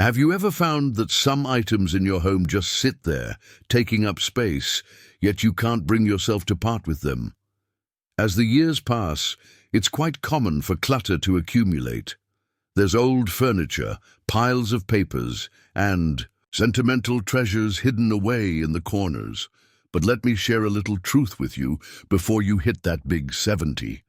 Have you ever found that some items in your home just sit there, taking up space, yet you can't bring yourself to part with them? As the years pass, it's quite common for clutter to accumulate. There's old furniture, piles of papers, and sentimental treasures hidden away in the corners. But let me share a little truth with you before you hit that big 70.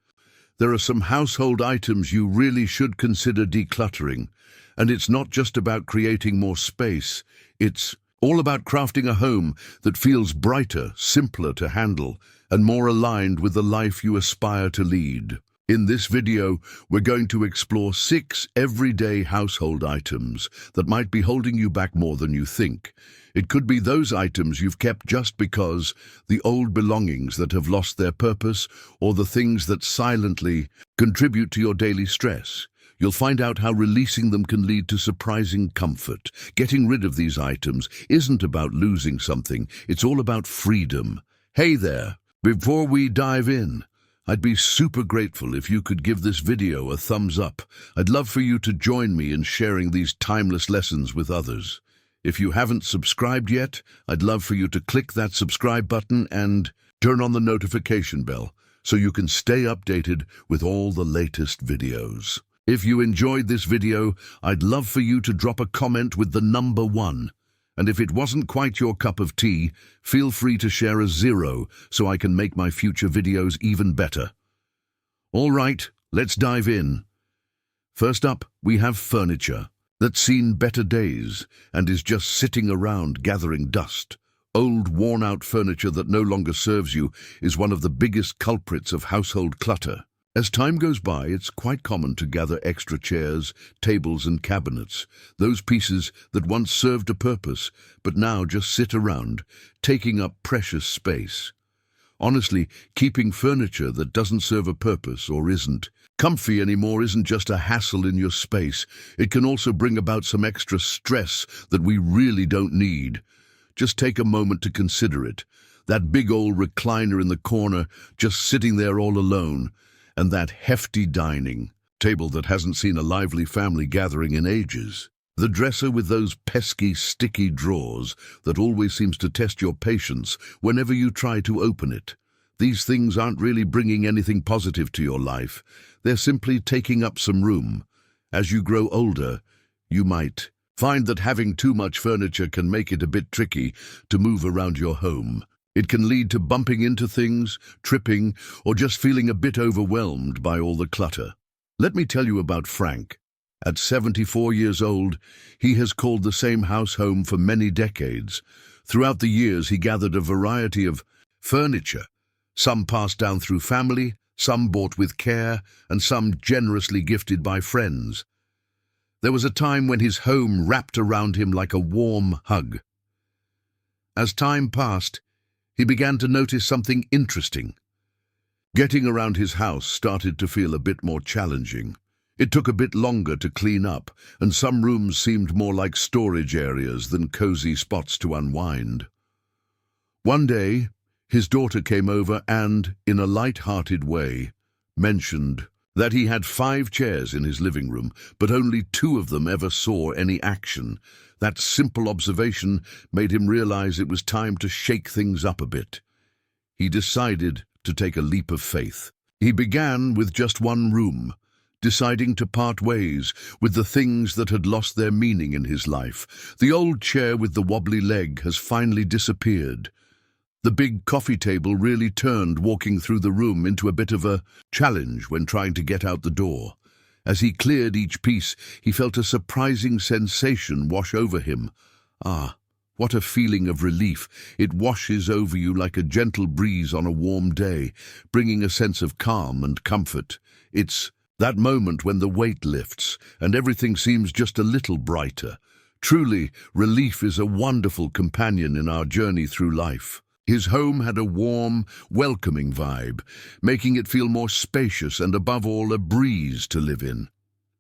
There are some household items you really should consider decluttering. And it's not just about creating more space. It's all about crafting a home that feels brighter, simpler to handle, and more aligned with the life you aspire to lead. In this video, we're going to explore 6 everyday household items that might be holding you back more than you think. It could be those items you've kept just because, the old belongings that have lost their purpose, or the things that silently contribute to your daily stress. You'll find out how releasing them can lead to surprising comfort. Getting rid of these items isn't about losing something, it's all about freedom. Hey there! Before we dive in, I'd be super grateful if you could give this video a thumbs up. I'd love for you to join me in sharing these timeless lessons with others. If you haven't subscribed yet, I'd love for you to click that subscribe button and turn on the notification bell so you can stay updated with all the latest videos. If you enjoyed this video, I'd love for you to drop a comment with the number 1. And if it wasn't quite your cup of tea, feel free to share a 0 so I can make my future videos even better. All right, let's dive in. First up, we have furniture that's seen better days and is just sitting around gathering dust. Old, worn-out furniture that no longer serves you is one of the biggest culprits of household clutter. As time goes by, it's quite common to gather extra chairs, tables and cabinets, those pieces that once served a purpose, but now just sit around, taking up precious space. Honestly, keeping furniture that doesn't serve a purpose or isn't comfy anymore isn't just a hassle in your space. It can also bring about some extra stress that we really don't need. Just take a moment to consider it. That big old recliner in the corner, just sitting there all alone. And that hefty dining table that hasn't seen a lively family gathering in ages. The dresser with those pesky, sticky drawers that always seems to test your patience whenever you try to open it. These things aren't really bringing anything positive to your life. They're simply taking up some room. As you grow older, you might find that having too much furniture can make it a bit tricky to move around your home. It can lead to bumping into things, tripping, or just feeling a bit overwhelmed by all the clutter. Let me tell you about Frank. At 74 years old, he has called the same house home for many decades. Throughout the years, he gathered a variety of furniture, some passed down through family, some bought with care, and some generously gifted by friends. There was a time when his home wrapped around him like a warm hug. As time passed, he began to notice something interesting. Getting around his house started to feel a bit more challenging. It took a bit longer to clean up, and some rooms seemed more like storage areas than cozy spots to unwind. One day, his daughter came over and, in a light-hearted way, mentioned that he had 5 chairs in his living room, but only 2 of them ever saw any action. That simple observation made him realize it was time to shake things up a bit. He decided to take a leap of faith. He began with just 1 room, deciding to part ways with the things that had lost their meaning in his life. The old chair with the wobbly leg has finally disappeared. The big coffee table really turned walking through the room into a bit of a challenge when trying to get out the door. As he cleared each piece, he felt a surprising sensation wash over him. Ah, what a feeling of relief. It washes over you like a gentle breeze on a warm day, bringing a sense of calm and comfort. It's that moment when the weight lifts and everything seems just a little brighter. Truly, relief is a wonderful companion in our journey through life. His home had a warm, welcoming vibe, making it feel more spacious and, above all, a breeze to live in.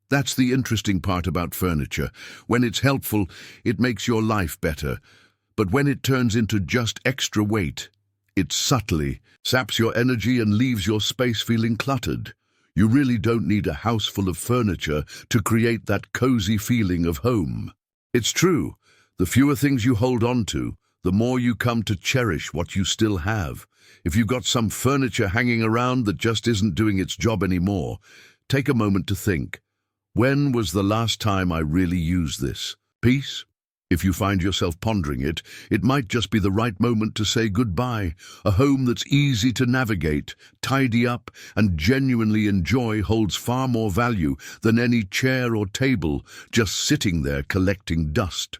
That's the interesting part about furniture. When it's helpful, it makes your life better. But when it turns into just extra weight, it subtly saps your energy and leaves your space feeling cluttered. You really don't need a house full of furniture to create that cozy feeling of home. It's true. The fewer things you hold on to, the more you come to cherish what you still have. If you've got some furniture hanging around that just isn't doing its job anymore, take a moment to think, when was the last time I really used this piece? If you find yourself pondering it, it might just be the right moment to say goodbye. A home that's easy to navigate, tidy up, and genuinely enjoy holds far more value than any chair or table just sitting there collecting dust.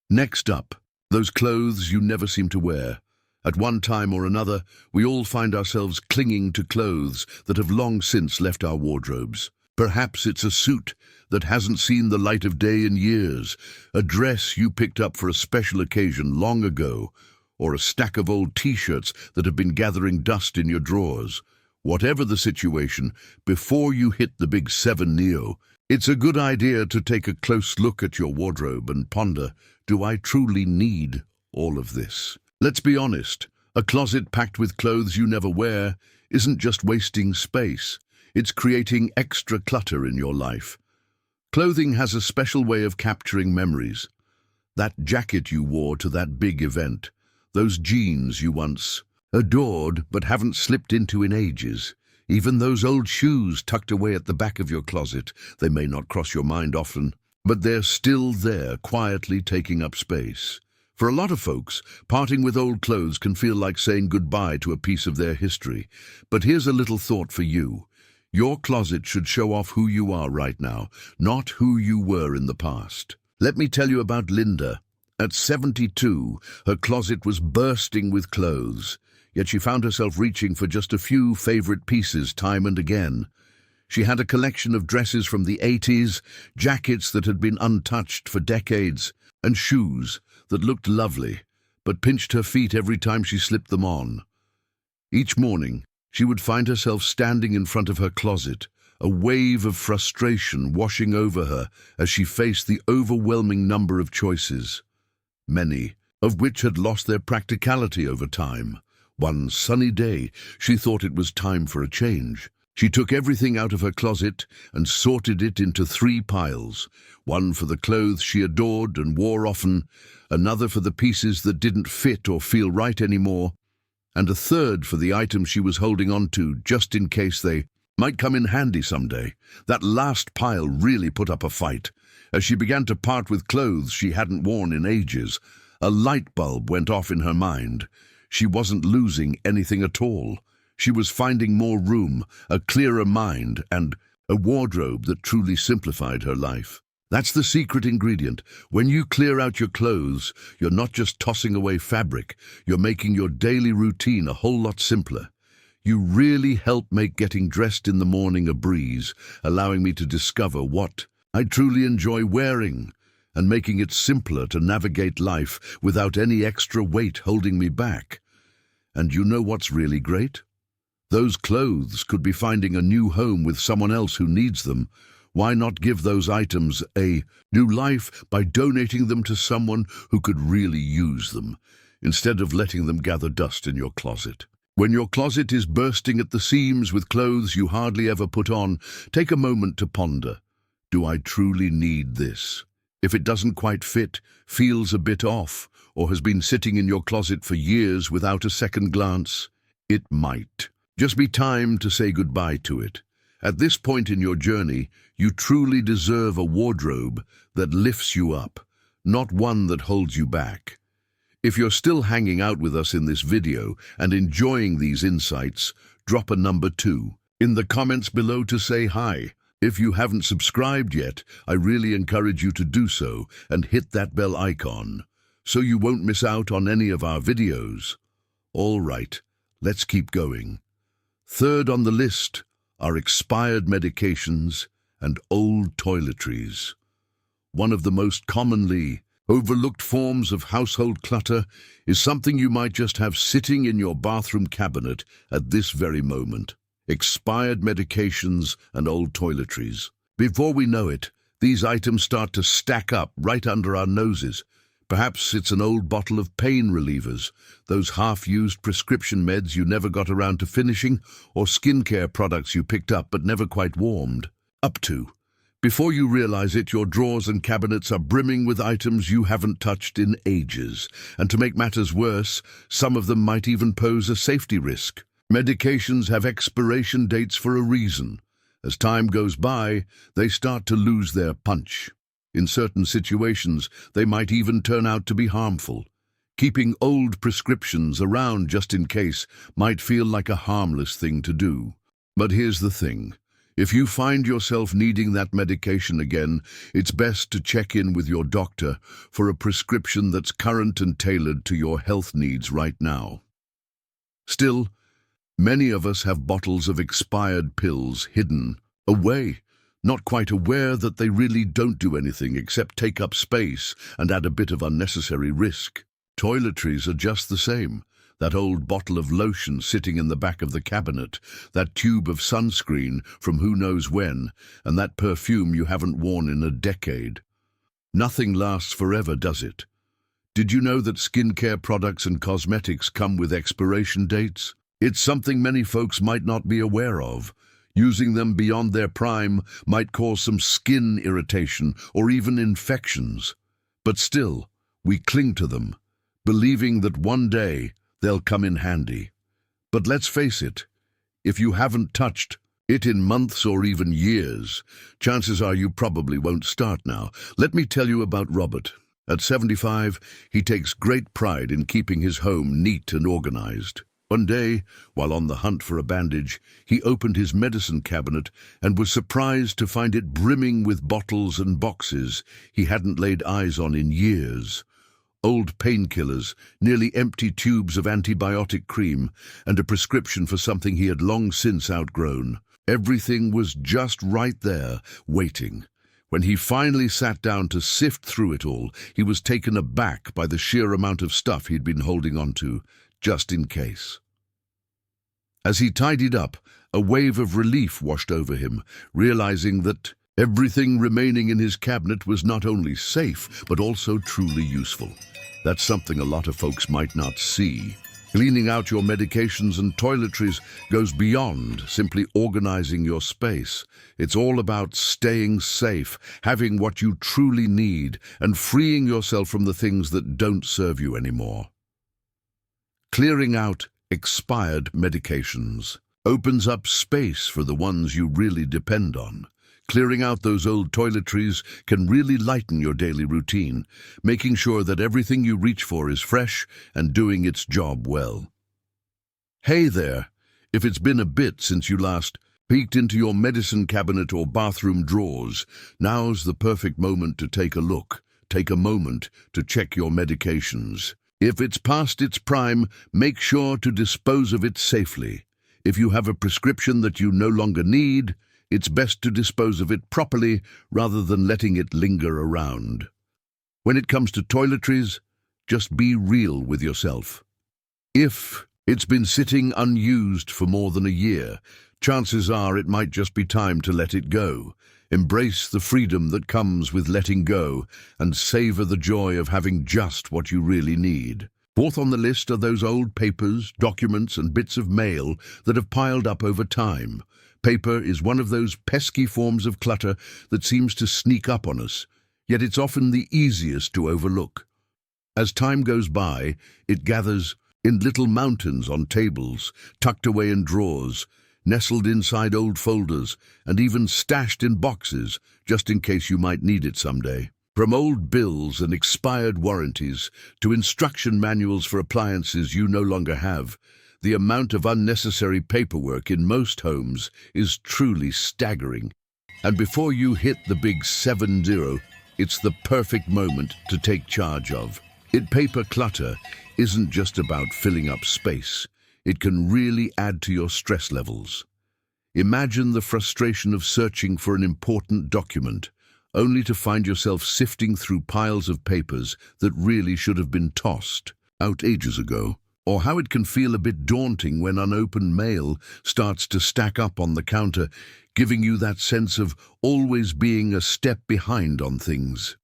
Next up, those clothes you never seem to wear. At one time or another, we all find ourselves clinging to clothes that have long since left our wardrobes. Perhaps it's a suit that hasn't seen the light of day in years, a dress you picked up for a special occasion long ago, or a stack of old t-shirts that have been gathering dust in your drawers. Whatever the situation, before you hit the big 7 Neo, it's a good idea to take a close look at your wardrobe and ponder, do I truly need all of this? Let's be honest, a closet packed with clothes you never wear isn't just wasting space. It's creating extra clutter in your life. Clothing has a special way of capturing memories. That jacket you wore to that big event, those jeans you once adored but haven't slipped into in ages, even those old shoes tucked away at the back of your closet. They may not cross your mind often, but they're still there, quietly taking up space. For a lot of folks, parting with old clothes can feel like saying goodbye to a piece of their history. But here's a little thought for you. Your closet should show off who you are right now, not who you were in the past. Let me tell you about Linda. At 72, her closet was bursting with clothes, yet she found herself reaching for just a few favorite pieces time and again. She had a collection of dresses from the 80s, jackets that had been untouched for decades, and shoes that looked lovely, but pinched her feet every time she slipped them on. Each morning, she would find herself standing in front of her closet, a wave of frustration washing over her as she faced the overwhelming number of choices, many of which had lost their practicality over time. One sunny day, she thought it was time for a change. She took everything out of her closet and sorted it into 3 piles, one for the clothes she adored and wore often, another for the pieces that didn't fit or feel right anymore, and a third for the items she was holding on to just in case they might come in handy someday. That last pile really put up a fight. As she began to part with clothes she hadn't worn in ages, a light bulb went off in her mind. She wasn't losing anything at all. She was finding more room, a clearer mind, and a wardrobe that truly simplified her life. That's the secret ingredient. When you clear out your clothes, you're not just tossing away fabric, you're making your daily routine a whole lot simpler. You really help make getting dressed in the morning a breeze, allowing me to discover what I truly enjoy wearing, and making it simpler to navigate life without any extra weight holding me back. And you know what's really great? Those clothes could be finding a new home with someone else who needs them. Why not give those items a new life by donating them to someone who could really use them, instead of letting them gather dust in your closet? When your closet is bursting at the seams with clothes you hardly ever put on, take a moment to ponder. Do I truly need this? If it doesn't quite fit, feels a bit off, or has been sitting in your closet for years without a second glance, it might just be time to say goodbye to it. At this point in your journey, you truly deserve a wardrobe that lifts you up, not one that holds you back. If you're still hanging out with us in this video and enjoying these insights, drop a number 2 in the comments below to say hi. If you haven't subscribed yet, I really encourage you to do so and hit that bell icon, so you won't miss out on any of our videos. All right, let's keep going. Third on the list are expired medications and old toiletries. One of the most commonly overlooked forms of household clutter is something you might just have sitting in your bathroom cabinet at this very moment. Expired medications and old toiletries. Before we know it, these items start to stack up right under our noses. Perhaps it's an old bottle of pain relievers, those half-used prescription meds you never got around to finishing, or skincare products you picked up but never quite warmed up to. Before you realize it, your drawers and cabinets are brimming with items you haven't touched in ages. And to make matters worse, some of them might even pose a safety risk. Medications have expiration dates for a reason. As time goes by, they start to lose their punch. In certain situations, they might even turn out to be harmful. Keeping old prescriptions around just in case might feel like a harmless thing to do. But here's the thing. If you find yourself needing that medication again, it's best to check in with your doctor for a prescription that's current and tailored to your health needs right now. Still, many of us have bottles of expired pills hidden away, not quite aware that they really don't do anything except take up space and add a bit of unnecessary risk. Toiletries are just the same. That old bottle of lotion sitting in the back of the cabinet, that tube of sunscreen from who knows when, and that perfume you haven't worn in a decade. Nothing lasts forever, does it? Did you know that skincare products and cosmetics come with expiration dates? It's something many folks might not be aware of. Using them beyond their prime might cause some skin irritation or even infections. But still, we cling to them, believing that one day they'll come in handy. But let's face it, if you haven't touched it in months or even years, chances are you probably won't start now. Let me tell you about Robert. At 75, he takes great pride in keeping his home neat and organized. One day, while on the hunt for a bandage, he opened his medicine cabinet and was surprised to find it brimming with bottles and boxes he hadn't laid eyes on in years. Old painkillers, nearly empty tubes of antibiotic cream, and a prescription for something he had long since outgrown. Everything was just right there, waiting. When he finally sat down to sift through it all, he was taken aback by the sheer amount of stuff he'd been holding on to, just in case. As he tidied up, a wave of relief washed over him, realizing that everything remaining in his cabinet was not only safe, but also truly useful. That's something a lot of folks might not see. Cleaning out your medications and toiletries goes beyond simply organizing your space. It's all about staying safe, having what you truly need, and freeing yourself from the things that don't serve you anymore. Clearing out expired medications opens up space for the ones you really depend on. Clearing out those old toiletries can really lighten your daily routine, making sure that everything you reach for is fresh and doing its job well. Hey there! If it's been a bit since you last peeked into your medicine cabinet or bathroom drawers, now's the perfect moment to take a look. Take a moment to check your medications. If it's past its prime, make sure to dispose of it safely. If you have a prescription that you no longer need, it's best to dispose of it properly rather than letting it linger around. When it comes to toiletries, just be real with yourself. If it's been sitting unused for more than a year, chances are it might just be time to let it go. Embrace the freedom that comes with letting go and savor the joy of having just what you really need. Fourth on the list are those old papers, documents, and bits of mail that have piled up over time. Paper is one of those pesky forms of clutter that seems to sneak up on us, yet it's often the easiest to overlook. As time goes by, it gathers in little mountains on tables, tucked away in drawers, nestled inside old folders, and even stashed in boxes, just in case you might need it someday. From old bills and expired warranties to instruction manuals for appliances you no longer have, the amount of unnecessary paperwork in most homes is truly staggering. And before you hit the big 7-0, it's the perfect moment to take charge of. Paper clutter isn't just about filling up space. It can really add to your stress levels. Imagine the frustration of searching for an important document, only to find yourself sifting through piles of papers that really should have been tossed out ages ago. Or how it can feel a bit daunting when unopened mail starts to stack up on the counter, giving you that sense of always being a step behind on things.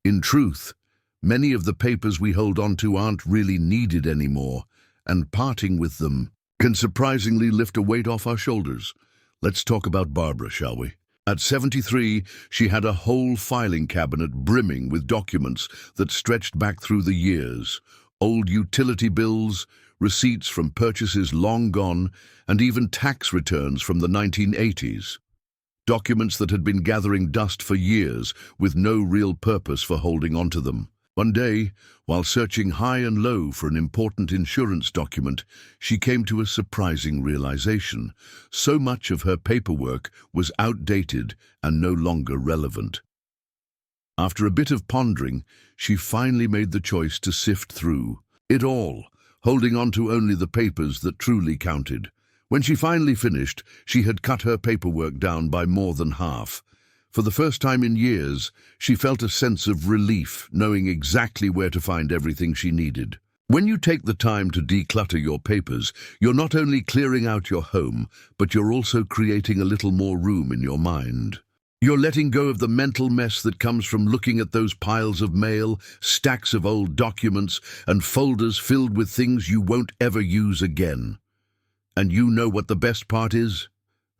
In truth, many of the papers we hold onto aren't really needed anymore, and parting with them can surprisingly lift a weight off our shoulders. Let's talk about Barbara, shall we? At 73, she had a whole filing cabinet brimming with documents that stretched back through the years. Old utility bills, receipts from purchases long gone, and even tax returns from the 1980s. Documents that had been gathering dust for years with no real purpose for holding onto them. One day, while searching high and low for an important insurance document, she came to a surprising realization. So much of her paperwork was outdated and no longer relevant. After a bit of pondering, she finally made the choice to sift through it all, holding on to only the papers that truly counted. When she finally finished, she had cut her paperwork down by more than half. For the first time in years, she felt a sense of relief, knowing exactly where to find everything she needed. When you take the time to declutter your papers, you're not only clearing out your home, but you're also creating a little more room in your mind. You're letting go of the mental mess that comes from looking at those piles of mail, stacks of old documents, and folders filled with things you won't ever use again. And you know what the best part is?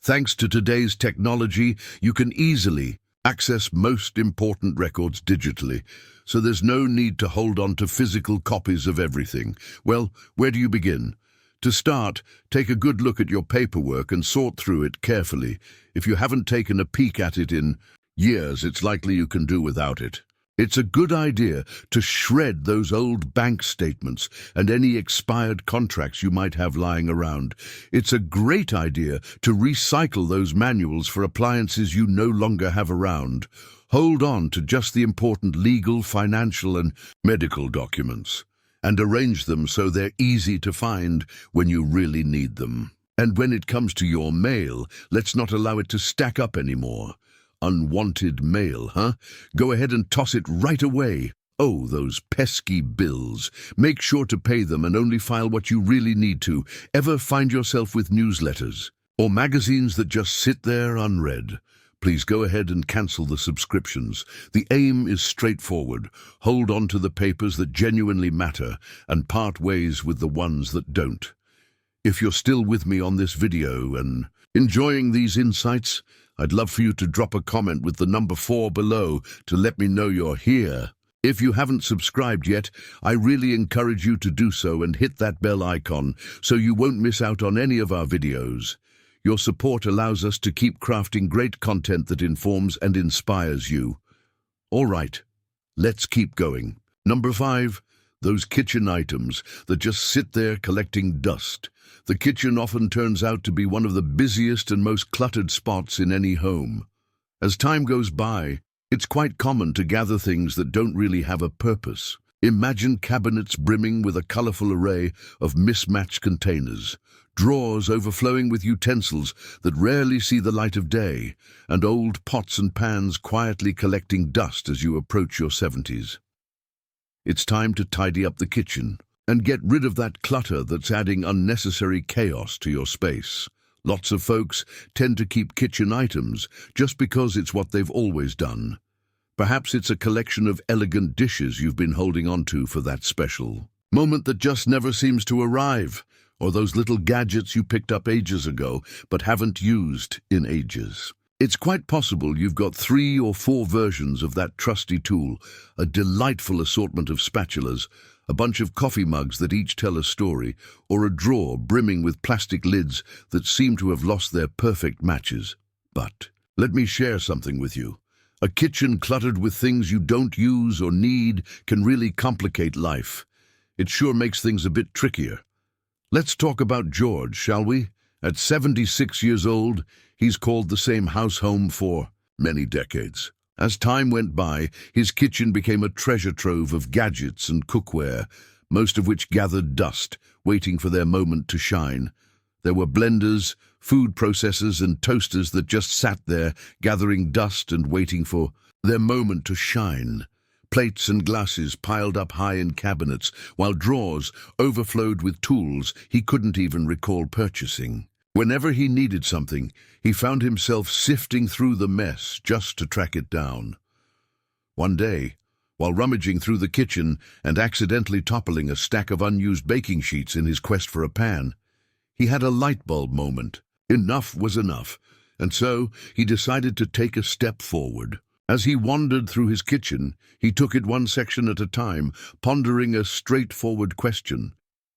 Thanks to today's technology, you can easily access most important records digitally, so there's no need to hold on to physical copies of everything. Well, where do you begin? To start, take a good look at your paperwork and sort through it carefully. If you haven't taken a peek at it in years, it's likely you can do without it. It's a good idea to shred those old bank statements and any expired contracts you might have lying around. It's a great idea to recycle those manuals for appliances you no longer have around. Hold on to just the important legal, financial, and medical documents, and arrange them so they're easy to find when you really need them. And when it comes to your mail, let's not allow it to stack up anymore. Unwanted mail, huh? Go ahead and toss it right away. Oh, those pesky bills. Make sure to pay them and only file what you really need to. Ever find yourself with newsletters or magazines that just sit there unread? Please go ahead and cancel the subscriptions. The aim is straightforward. Hold on to the papers that genuinely matter and part ways with the ones that don't. If you're still with me on this video and enjoying these insights, I'd love for you to drop a comment with the number 4 below to let me know you're here. If you haven't subscribed yet, I really encourage you to do so and hit that bell icon so you won't miss out on any of our videos. Your support allows us to keep crafting great content that informs and inspires you. All right, let's keep going. Number 5, those kitchen items that just sit there collecting dust. The kitchen often turns out to be one of the busiest and most cluttered spots in any home. As time goes by, it's quite common to gather things that don't really have a purpose. Imagine cabinets brimming with a colorful array of mismatched containers, drawers overflowing with utensils that rarely see the light of day, and old pots and pans quietly collecting dust as you approach your 70s. It's time to tidy up the kitchen and get rid of that clutter that's adding unnecessary chaos to your space. Lots of folks tend to keep kitchen items just because it's what they've always done. Perhaps it's a collection of elegant dishes you've been holding on to for that special moment that just never seems to arrive, or those little gadgets you picked up ages ago but haven't used in ages. It's quite possible you've got 3 or 4 versions of that trusty tool, a delightful assortment of spatulas, a bunch of coffee mugs that each tell a story, or a drawer brimming with plastic lids that seem to have lost their perfect matches. But let me share something with you. A kitchen cluttered with things you don't use or need can really complicate life. It sure makes things a bit trickier. Let's talk about George, shall we? At 76 years old, he's called the same house home for many decades. As time went by, his kitchen became a treasure trove of gadgets and cookware, most of which gathered dust, waiting for their moment to shine. There were blenders, food processors, and toasters that just sat there, gathering dust and waiting for their moment to shine. Plates and glasses piled up high in cabinets, while drawers overflowed with tools he couldn't even recall purchasing. Whenever he needed something, he found himself sifting through the mess just to track it down. One day, while rummaging through the kitchen and accidentally toppling a stack of unused baking sheets in his quest for a pan, he had a light bulb moment. Enough was enough, And so he decided to take a step forward. As he wandered through his kitchen, he took it one section at a time, pondering a straightforward question.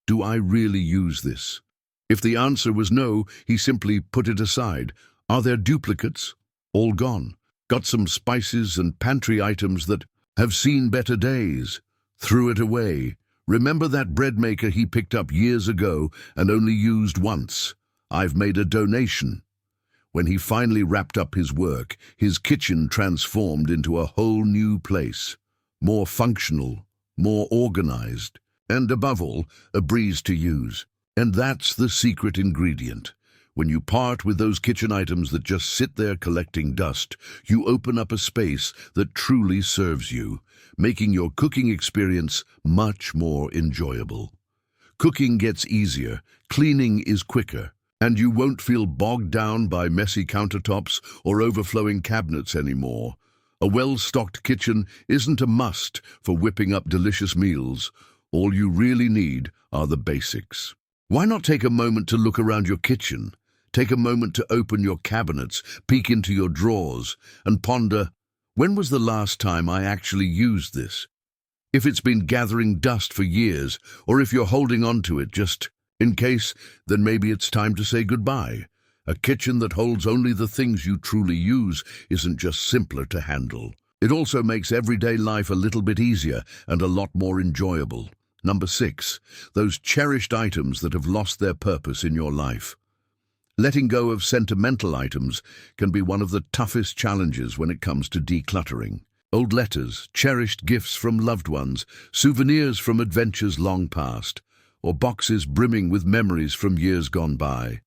Do I really use this? If the answer was no, he simply put it aside. Are there duplicates? All gone. Got some spices and pantry items that have seen better days. Threw it away. Remember that bread maker he picked up years ago and only used once? I've made a donation. When he finally wrapped up his work, his kitchen transformed into a whole new place. More functional, more organized, and above all, a breeze to use. And that's the secret ingredient. When you part with those kitchen items that just sit there collecting dust, you open up a space that truly serves you, making your cooking experience much more enjoyable. Cooking gets easier, cleaning is quicker, and you won't feel bogged down by messy countertops or overflowing cabinets anymore. A well-stocked kitchen isn't a must for whipping up delicious meals. All you really need are the basics. Why not take a moment to look around your kitchen? Take a moment to open your cabinets, peek into your drawers, and ponder, when was the last time I actually used this? If it's been gathering dust for years, or if you're holding on to it just in case, then maybe it's time to say goodbye. A kitchen that holds only the things you truly use isn't just simpler to handle. It also makes everyday life a little bit easier and a lot more enjoyable. Number 6, those cherished items that have lost their purpose in your life. Letting go of sentimental items can be one of the toughest challenges when it comes to decluttering. Old letters, cherished gifts from loved ones, souvenirs from adventures long past, or boxes brimming with memories from years gone by.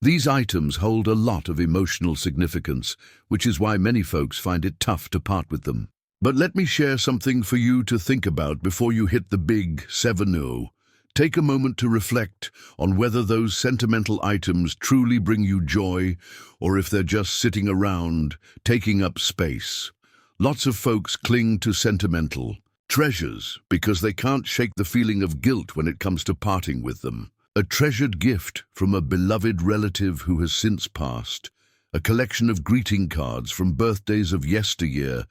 These items hold a lot of emotional significance, which is why many folks find it tough to part with them. But let me share something for you to think about before you hit the big 7-0. Take a moment to reflect on whether those sentimental items truly bring you joy or if they're just sitting around, taking up space. Lots of folks cling to sentimental treasures because they can't shake the feeling of guilt when it comes to parting with them. A treasured gift from a beloved relative who has since passed, a collection of greeting cards from birthdays of yesteryear,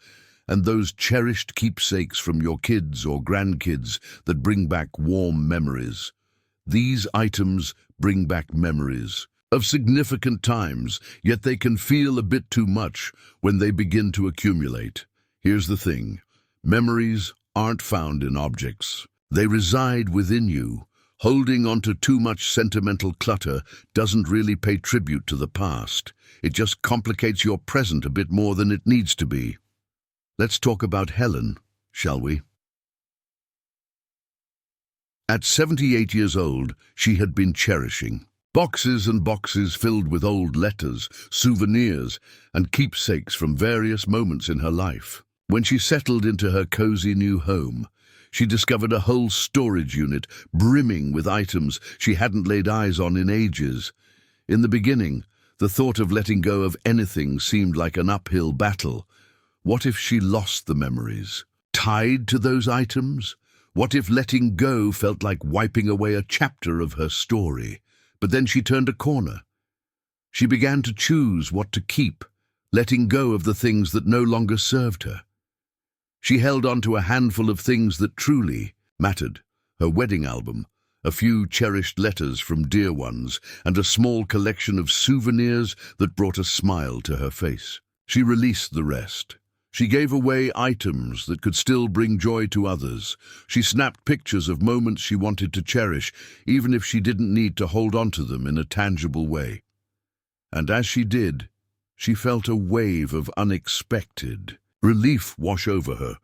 and those cherished keepsakes from your kids or grandkids that bring back warm memories. These items bring back memories of significant times, yet they can feel a bit too much when they begin to accumulate. Here's the thing. Memories aren't found in objects. They reside within you. Holding onto too much sentimental clutter doesn't really pay tribute to the past. It just complicates your present a bit more than it needs to be. Let's talk about Helen, shall we? At 78 years old, she had been cherishing boxes and boxes filled with old letters, souvenirs, and keepsakes from various moments in her life. When she settled into her cozy new home, she discovered a whole storage unit brimming with items she hadn't laid eyes on in ages. In the beginning, the thought of letting go of anything seemed like an uphill battle. What if she lost the memories tied to those items? What if letting go felt like wiping away a chapter of her story? But then she turned a corner. She began to choose what to keep, letting go of the things that no longer served her. She held on to a handful of things that truly mattered: her wedding album, a few cherished letters from dear ones, and a small collection of souvenirs that brought a smile to her face. She released the rest. She gave away items that could still bring joy to others. She snapped pictures of moments she wanted to cherish, even if she didn't need to hold on to them in a tangible way. And as she did, she felt a wave of unexpected relief wash over her.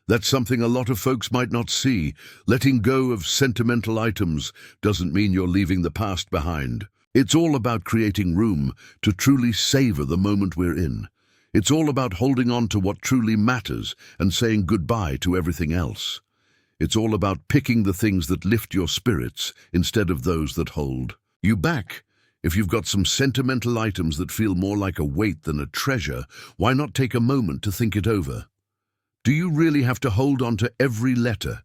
That's something a lot of folks might not see. Letting go of sentimental items doesn't mean you're leaving the past behind. It's all about creating room to truly savor the moment we're in. It's all about holding on to what truly matters and saying goodbye to everything else. It's all about picking the things that lift your spirits instead of those that hold you back. If you've got some sentimental items that feel more like a weight than a treasure, why not take a moment to think it over? Do you really have to hold on to every letter,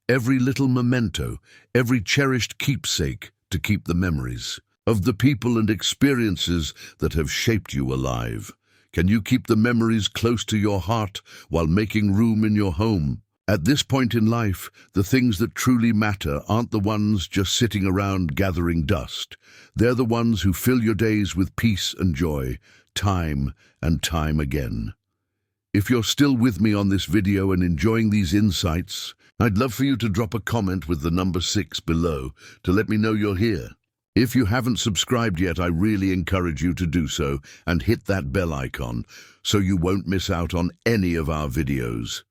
every little memento, every cherished keepsake to keep the memories? of the people and experiences that have shaped you alive? Can you keep the memories close to your heart while making room in your home? At this point in life, the things that truly matter aren't the ones just sitting around gathering dust. They're the ones who fill your days with peace and joy, time and time again. If you're still with me on this video and enjoying these insights, I'd love for you to drop a comment with the number 6 below to let me know you're here. If you haven't subscribed yet, I really encourage you to do so and hit that bell icon so you won't miss out on any of our videos.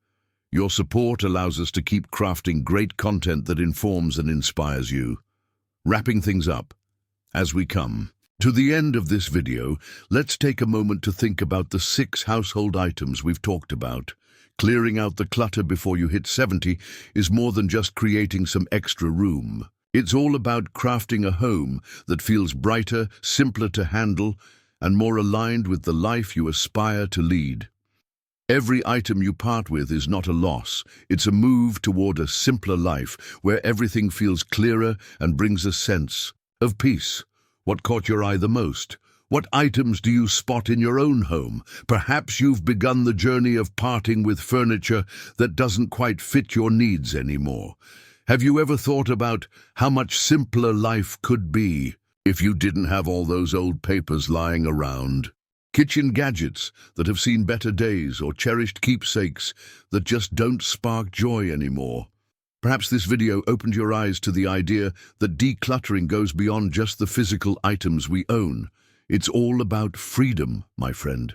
Your support allows us to keep crafting great content that informs and inspires you. Wrapping things up, as we come to the end of this video, let's take a moment to think about the 6 household items we've talked about. Clearing out the clutter before you hit 70 is more than just creating some extra room. It's all about crafting a home that feels brighter, simpler to handle, and more aligned with the life you aspire to lead. Every item you part with is not a loss. It's a move toward a simpler life where everything feels clearer and brings a sense of peace. What caught your eye the most? What items do you spot in your own home? Perhaps you've begun the journey of parting with furniture that doesn't quite fit your needs anymore. Have you ever thought about how much simpler life could be if you didn't have all those old papers lying around? Kitchen gadgets that have seen better days, or cherished keepsakes that just don't spark joy anymore. Perhaps this video opened your eyes to the idea that decluttering goes beyond just the physical items we own. It's all about freedom, my friend.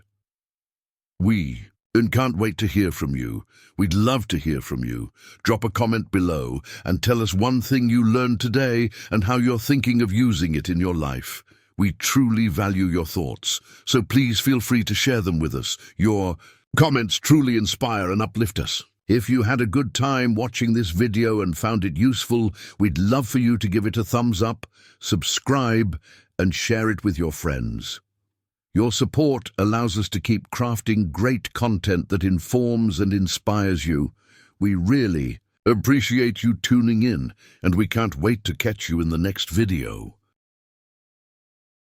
And can't wait to hear from you. We'd love to hear from you. Drop a comment below and tell us one thing you learned today and how you're thinking of using it in your life. We truly value your thoughts, so please feel free to share them with us. Your comments truly inspire and uplift us. If you had a good time watching this video and found it useful, we'd love for you to give it a thumbs up, subscribe, and share it with your friends. Your support allows us to keep crafting great content that informs and inspires you. We really appreciate you tuning in, and we can't wait to catch you in the next video.